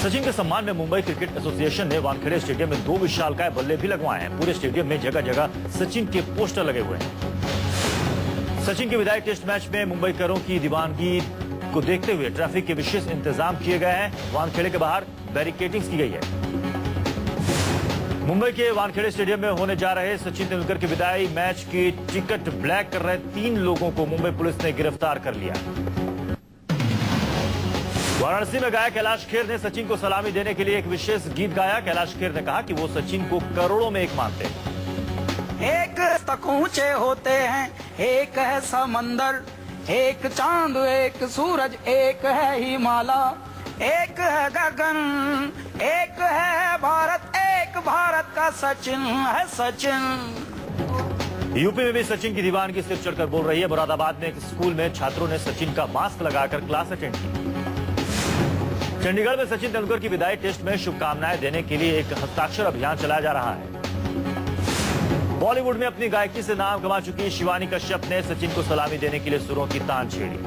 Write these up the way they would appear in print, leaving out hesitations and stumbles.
सचिन के सम्मान में मुंबई क्रिकेट एसोसिएशन ने वानखेड़े स्टेडियम में 2 विशालकाय बल्ले भी लगवाए हैं। पूरे स्टेडियम में जगह जगह सचिन के पोस्टर लगे हुए हैं। सचिन के विदाई टेस्ट मैच में मुंबईकरों की दीवानगी को देखते हुए ट्रैफिक के विशेष इंतजाम किए गए हैं। वानखेड़े के बाहर बैरिकेडिंग की गई है। मुंबई के वानखेड़े स्टेडियम में होने जा रहे सचिन तेंदुलकर के विदाई मैच की टिकट ब्लैक कर रहे 3 लोगों को मुंबई पुलिस ने गिरफ्तार कर लिया। वाराणसी में गायक कैलाश खेर ने सचिन को सलामी देने के लिए एक विशेष गीत गाया। कैलाश खेर ने कहा कि वो सचिन को करोड़ों में एक मानते हैं। एक तक ऊंचे होते हैं, एक है समंदर, एक चांद, एक सूरज, एक है हिमालय, एक है गगन, एक है भारत, एक भारत का सचिन है सचिन। यूपी में भी सचिन की दीवानगी सिर चढ़कर बोल रही है। मुरादाबाद में एक स्कूल में छात्रों ने सचिन का मास्क लगाकर क्लास अटेंड की। चंडीगढ़ में सचिन तेंदुलकर की विदाई टेस्ट में शुभकामनाएं देने के लिए एक हस्ताक्षर अभियान चलाया जा रहा है। बॉलीवुड में अपनी गायकी से नाम कमा चुकी शिवानी कश्यप ने सचिन को सलामी देने के लिए सुरों की तान छेड़ी।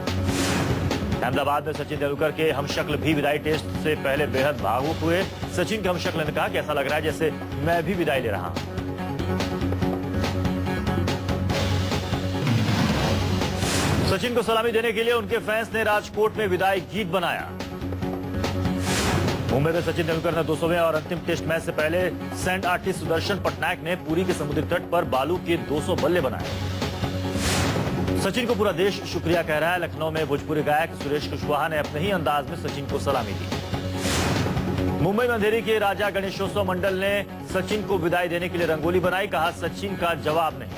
अहमदाबाद में सचिन तेंदुलकर के हमशक्ल भी विदाई टेस्ट से पहले बेहद भावुक हुए। सचिन के हमशक्ल ने कहा कि ऐसा लग रहा है जैसे मैं भी विदाई ले रहा हूं। सचिन को सलामी देने के लिए उनके फैंस ने राजकोट में विदाई गीत बनाया। मुंबई में सचिन तेंदुलकर ने 200वें और अंतिम टेस्ट मैच से पहले सैंड आर्टिस्ट सुदर्शन पटनायक ने पुरी के समुद्री तट पर बालू के 200 बल्ले बनाए। सचिन को पूरा देश शुक्रिया कह रहा है। लखनऊ में भोजपुरी गायक सुरेश कुशवाहा ने अपने ही अंदाज में सचिन को सलामी दी। मुंबई में अंधेरी के राजा गणेशोत्सव मंडल ने सचिन को विदाई देने के लिए रंगोली बनाई। कहा सचिन का जवाब नहीं।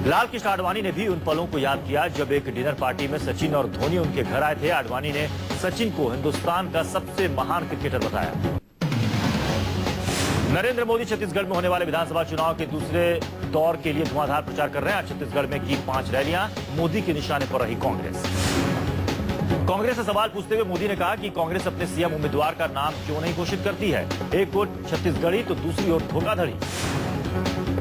लाल कृष्ण आडवाणी ने भी उन पलों को याद किया जब एक डिनर पार्टी में सचिन और धोनी उनके घर आए थे। आडवाणी ने सचिन को हिंदुस्तान का सबसे महान क्रिकेटर बताया। नरेंद्र मोदी छत्तीसगढ़ में होने वाले विधानसभा चुनाव के दूसरे दौर के लिए धुआंधार प्रचार कर रहे हैं। छत्तीसगढ़ में की 5 रैलियां, मोदी के निशाने पर रही कांग्रेस से सवाल पूछते हुए मोदी ने कहा कि कांग्रेस अपने सीएम उम्मीदवार का नाम क्यों नहीं घोषित करती है। एक ओर छत्तीसगढ़ी तो दूसरी ओर धोखाधड़ी।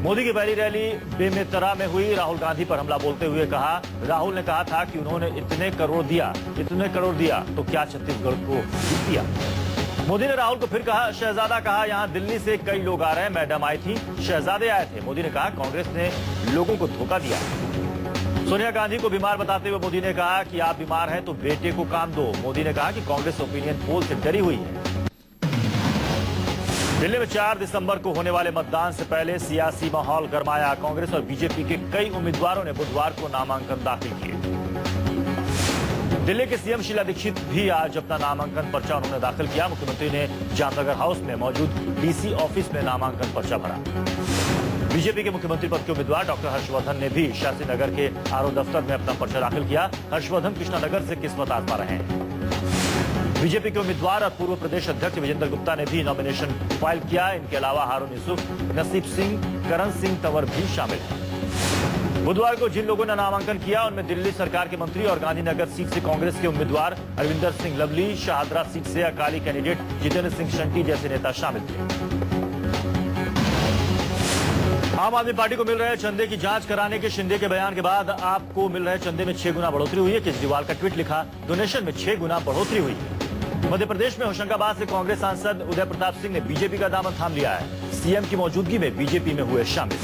मोदी की पहली रैली बेमेतरा में हुई। राहुल गांधी पर हमला बोलते हुए कहा, राहुल ने कहा था कि उन्होंने इतने करोड़ दिया तो क्या छत्तीसगढ़ को जीत दिया। मोदी ने राहुल को फिर कहा, शहजादा कहा यहां दिल्ली से कई लोग आ रहे हैं, मैडम आई थी, शहजादे आए थे। मोदी ने कहा कांग्रेस ने लोगों को धोखा दिया। सोनिया गांधी को बीमार बताते हुए मोदी ने कहा कि आप बीमार हैं तो बेटे को काम दो। मोदी ने कहा कि कांग्रेस ओपिनियन पोल से डरी हुई है। दिल्ली में 4 दिसंबर को होने वाले मतदान से पहले सियासी माहौल गरमाया। कांग्रेस और बीजेपी के कई उम्मीदवारों ने बुधवार को नामांकन दाखिल किए। दिल्ली के सीएम शीला दीक्षित भी आज अपना नामांकन पर्चा उन्होंने दाखिल किया। मुख्यमंत्री ने जामनगर हाउस में मौजूद डीसी ऑफिस में नामांकन पर्चा भरा। बीजेपी के मुख्यमंत्री पद के उम्मीदवार डॉक्टर हर्षवर्धन ने भी शास्त्री नगर के आरओ दफ्तर में अपना पर्चा दाखिल किया। हर्षवर्धन कृष्णानगर से किस्मत आजमा रहे हैं। बीजेपी के उम्मीदवार और पूर्व प्रदेश अध्यक्ष विजेंद्र गुप्ता ने भी नॉमिनेशन फाइल किया। इनके अलावा हारून यूसुफ, नसीब सिंह, करण सिंह तंवर भी शामिल हैं। बुधवार को जिन लोगों ने नामांकन किया उनमें दिल्ली सरकार के मंत्री और गांधीनगर सीट से कांग्रेस के उम्मीदवार अरविंदर सिंह लवली, शाहदरा सीट से अकाली कैंडिडेट जितेंद्र सिंह शंटी जैसे नेता शामिल थे। आम आदमी पार्टी को मिल रहे चंदे की जांच कराने के शिंदे के बयान के बाद आपको मिल रहे चंदे में 6 गुना बढ़ोतरी हुई है। केजरीवाल का ट्वीट लिखा, डोनेशन में 6 गुना बढ़ोतरी हुई है। मध्य प्रदेश में होशंगाबाद से कांग्रेस सांसद उदय प्रताप सिंह ने बीजेपी का दामन थाम लिया है। सीएम की मौजूदगी में बीजेपी में हुए शामिल।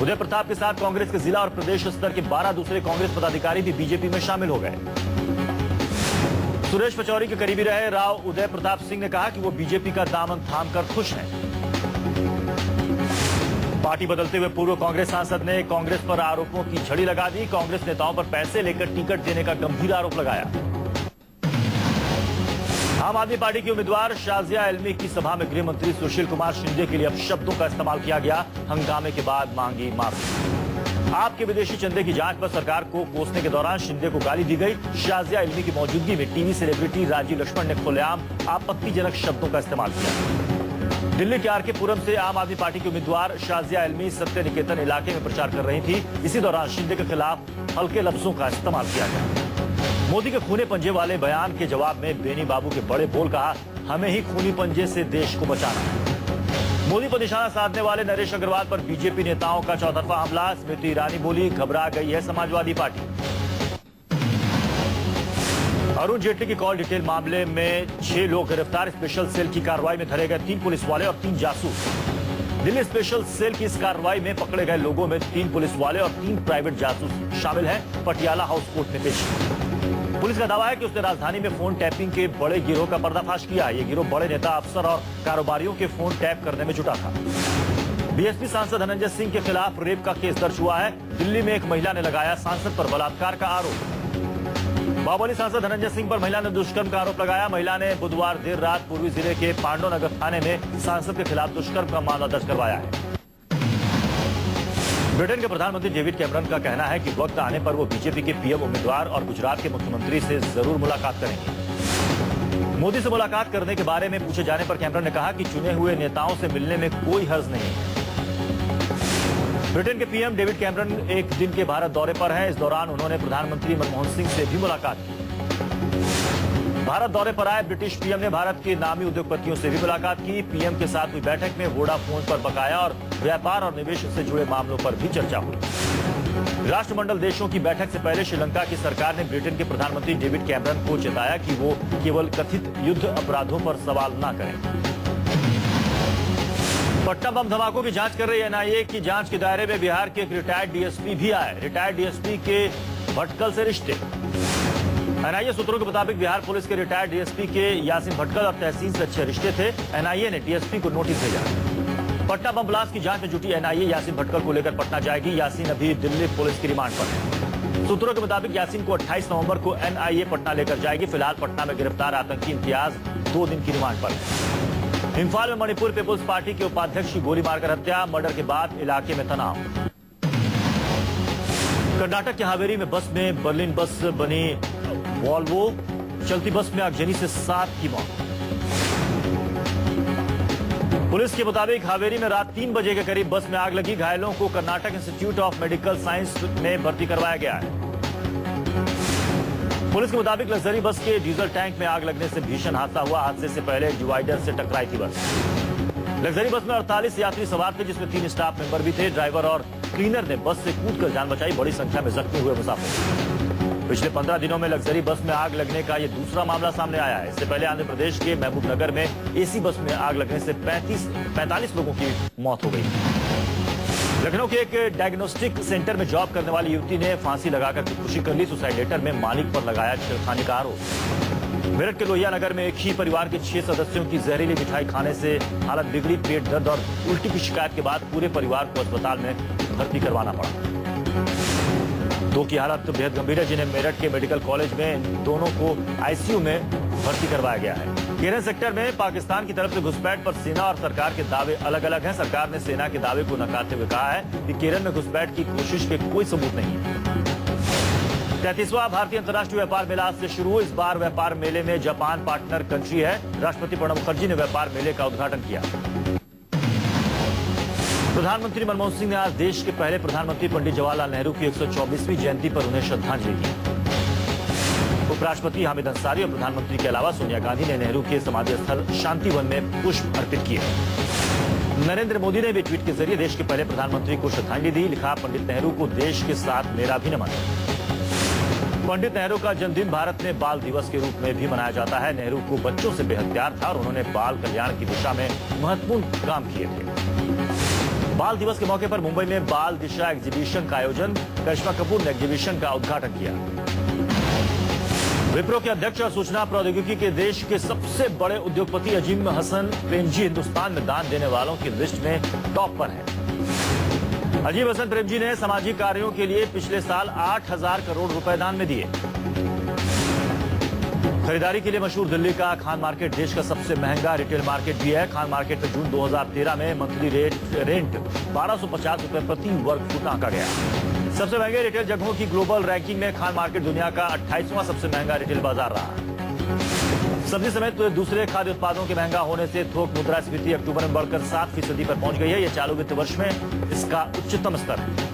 उदय प्रताप के साथ कांग्रेस के जिला और प्रदेश स्तर के 12 दूसरे कांग्रेस पदाधिकारी भी बीजेपी में शामिल हो गए। सुरेश पचौरी के करीबी रहे राव उदय प्रताप सिंह ने कहा कि वो बीजेपी का दामन थामकर खुश हैं। पार्टी बदलते हुए पूर्व कांग्रेस सांसद ने कांग्रेस पर आरोपों की झड़ी लगा दी। कांग्रेस नेताओं पर पैसे लेकर टिकट देने का गंभीर आरोप लगाया। आम आदमी पार्टी के उम्मीदवार शाजिया इल्मी की सभा में गृह मंत्री सुशील कुमार शिंदे के लिए अपशब्दों का इस्तेमाल किया गया। हंगामे के बाद मांगी माफी। आपके विदेशी चंदे की जांच पर सरकार को कोसने के दौरान शिंदे को गाली दी गई। शाजिया इल्मी की मौजूदगी में टीवी सेलिब्रिटी राजीव लक्ष्मण ने खुलेआम आपत्तिजनक शब्दों का इस्तेमाल किया। दिल्ली के आरके पुरम से आम आदमी पार्टी के उम्मीदवार शाजिया इल्मी सत्य निकेतन इलाके में प्रचार कर रही थी। इसी दौरान शिंदे के खिलाफ हल्के लफ्जों का इस्तेमाल किया गया। मोदी के खूनी पंजे वाले बयान के जवाब में बेनी बाबू के बड़े बोल, कहा हमें ही खूनी पंजे से देश को बचाना है। मोदी पर निशाना साधने वाले नरेश अग्रवाल पर बीजेपी नेताओं का चौतरफा हमला। स्मृति ईरानी बोली, घबरा गई है समाजवादी पार्टी। अरुण जेटली की कॉल डिटेल मामले में 6 लोग गिरफ्तार। स्पेशल सेल की कार्रवाई में धरे गए 3 पुलिस वाले और 3 जासूस। दिल्ली स्पेशल सेल की इस कार्रवाई में पकड़े गए लोगों में 3 पुलिस वाले और 3 प्राइवेट जासूस शामिल हैं। पटियाला हाउस कोर्ट में पेश। पुलिस का दावा है कि उसने राजधानी में फोन टैपिंग के बड़े गिरोह का पर्दाफाश किया। ये गिरोह बड़े नेता, अफसर और कारोबारियों के फोन टैप करने में जुटा था। बीएसपी सांसद धनंजय सिंह के खिलाफ रेप का केस दर्ज हुआ है। दिल्ली में एक महिला ने लगाया सांसद पर बलात्कार का आरोप। बाहुबली सांसद धनंजय सिंह पर महिला ने दुष्कर्म का आरोप लगाया। महिला ने बुधवार देर रात पूर्वी जिले के पांडवनगर थाने में सांसद के खिलाफ दुष्कर्म का मामला दर्ज करवाया है। ब्रिटेन के प्रधानमंत्री डेविड कैमरन का कहना है कि वक्त आने पर वो बीजेपी के पीएम उम्मीदवार और गुजरात के मुख्यमंत्री से जरूर मुलाकात करेंगे। मोदी से मुलाकात करने के बारे में पूछे जाने पर कैमरन ने कहा कि चुने हुए नेताओं से मिलने में कोई हर्ज नहीं है। ब्रिटेन के पीएम डेविड कैमरन एक दिन के भारत दौरे पर हैं। इस दौरान उन्होंने प्रधानमंत्री मनमोहन सिंह से भी मुलाकात की। भारत दौरे पर आए ब्रिटिश पीएम ने भारत के नामी उद्योगपतियों से भी मुलाकात की। पीएम के साथ हुई बैठक में वोडाफोन पर बकाया और व्यापार और निवेश से जुड़े मामलों पर भी चर्चा हुई। राष्ट्रमंडल देशों की बैठक से पहले श्रीलंका की सरकार ने ब्रिटेन के प्रधानमंत्री डेविड कैमरन को चेताया कि वो केवल कथित युद्ध अपराधों पर सवाल न करें। पटना बम धमाकों की जांच कर रही एनआईए की जांच के दायरे में बिहार के एक रिटायर्ड डीएसपी भी आए। रिटायर्ड डीएसपी के भटकल से रिश्ते। एनआईए सूत्रों के मुताबिक बिहार पुलिस के रिटायर्ड डीएसपी के यासीन भटकल और तहसीन से अच्छे रिश्ते थे। एनआईए ने डीएसपी को नोटिस भेजा। पटना बम ब्लास्ट की जांच में जुटी एनआईए यासीन भटकल को लेकर पटना जाएगी। यासीन अभी दिल्ली पुलिस की रिमांड पर है। सूत्रों के मुताबिक यासीन को 28 नवंबर को एनआईए पटना लेकर जाएगी। फिलहाल पटना में गिरफ्तार आतंकी इम्तियाज 2 दिन की रिमांड पर है। इंफाल में मणिपुर पीपुल्स पार्टी के उपाध्यक्ष की गोली मारकर हत्या। मर्डर के बाद इलाके में तनाव। कर्नाटक के हावेरी में बस में बर्लिन बस बनी वॉल्वो। चलती बस में आगजनी से 7 की मौत। पुलिस के मुताबिक हावेरी में रात 3 बजे के करीब बस में आग लगी। घायलों को Karnataka institute of medical science में भर्ती करवाया गया है। पुलिस के मुताबिक लग्जरी बस के डीजल टैंक में आग लगने से भीषण हादसा हुआ। हादसे से पहले डिवाइडर से टकराई थी बस। लग्जरी बस में 48 यात्री सवार थे, जिसमें 3 स्टाफ मेंबर भी थे। ड्राइवर और क्लीनर ने बस से कूदकर जान बचाई। बड़ी संख्या में जख्मी हुए मुसाफिर। पिछले 15 दिनों में लग्जरी बस में आग लगने का यह दूसरा मामला सामने आया है। इससे पहले आंध्र प्रदेश के महबूबनगर में एसी बस में आग लगने से 45 लोगों की मौत हो गई। लखनऊ के एक डायग्नोस्टिक सेंटर में जॉब करने वाली युवती ने फांसी लगाकर खुदकुशी कर ली। सुसाइड लेटर में मालिक पर लगाया छेड़खानी का आरोप। मेरठ के लोहिया नगर में एक ही परिवार के 6 सदस्यों की जहरीली मिठाई खाने से हालत बिगड़ी। पेट दर्द और उल्टी की शिकायत के बाद पूरे परिवार को अस्पताल में भर्ती करवाना पड़ा। 2 की हालत बेहद गंभीर है, जिन्हें मेरठ के मेडिकल कॉलेज में दोनों को आईसीयू में भर्ती करवाया गया है। केरन सेक्टर में पाकिस्तान की तरफ से घुसपैठ पर सेना और सरकार के दावे अलग अलग हैं। सरकार ने सेना के दावे को नकारते हुए कहा है कि केरन में घुसपैठ की कोशिश के कोई सबूत नहीं है। 33वां भारतीय अंतर्राष्ट्रीय व्यापार मेला आज से शुरू। इस बार व्यापार मेले में जापान पार्टनर कंट्री है। राष्ट्रपति प्रणब मुखर्जी ने व्यापार मेले का उद्घाटन किया। प्रधानमंत्री मनमोहन सिंह ने आज देश के पहले प्रधानमंत्री पंडित जवाहरलाल नेहरू की 124वीं जयंती पर उन्हें श्रद्धांजलि दी। उपराष्ट्रपति हामिद अंसारी और प्रधानमंत्री के अलावा सोनिया गांधी ने नेहरू के समाधि स्थल शांतिवन में पुष्प अर्पित किए। नरेंद्र मोदी ने भी ट्वीट के जरिए देश के पहले प्रधानमंत्री को श्रद्धांजलि दी। लिखा, पंडित नेहरू को देश के साथ मेरा भी नमन। पंडित नेहरू का जन्मदिन भारत में बाल दिवस के रूप में भी मनाया जाता है। नेहरू को बच्चों से बेहद प्यार था और उन्होंने बाल कल्याण की दिशा में महत्वपूर्ण काम किए थे। बाल दिवस के मौके पर मुंबई में बाल दिशा एग्जीबिशन का आयोजन। करिश्मा कपूर ने एग्जीबिशन का उद्घाटन किया। विप्रो के अध्यक्ष और सूचना प्रौद्योगिकी के देश के सबसे बड़े उद्योगपति अजीम हसन प्रेमजी हिंदुस्तान में दान देने वालों की लिस्ट में टॉप पर है। अजीम हसन प्रेमजी ने सामाजिक कार्यों के लिए पिछले साल 8,000 करोड़ रुपए दान में दिए। खरीदारी के लिए मशहूर दिल्ली का खान मार्केट देश का सबसे महंगा रिटेल मार्केट भी है। खान मार्केट में जून 2013 में मंथली रेंट 1250 रुपए प्रति वर्ग फुट आंका गया। सबसे महंगे रिटेल जगहों की ग्लोबल रैंकिंग में खान मार्केट दुनिया का 28वां सबसे महंगा रिटेल बाजार रहा। सब्जी समेत दूसरे खाद्य उत्पादों के महंगा होने से थोक मुद्रास्फीति अक्टूबर में बढ़कर 7% पर पहुंच गई है। यह चालू वित्त वर्ष में इसका उच्चतम स्तर है।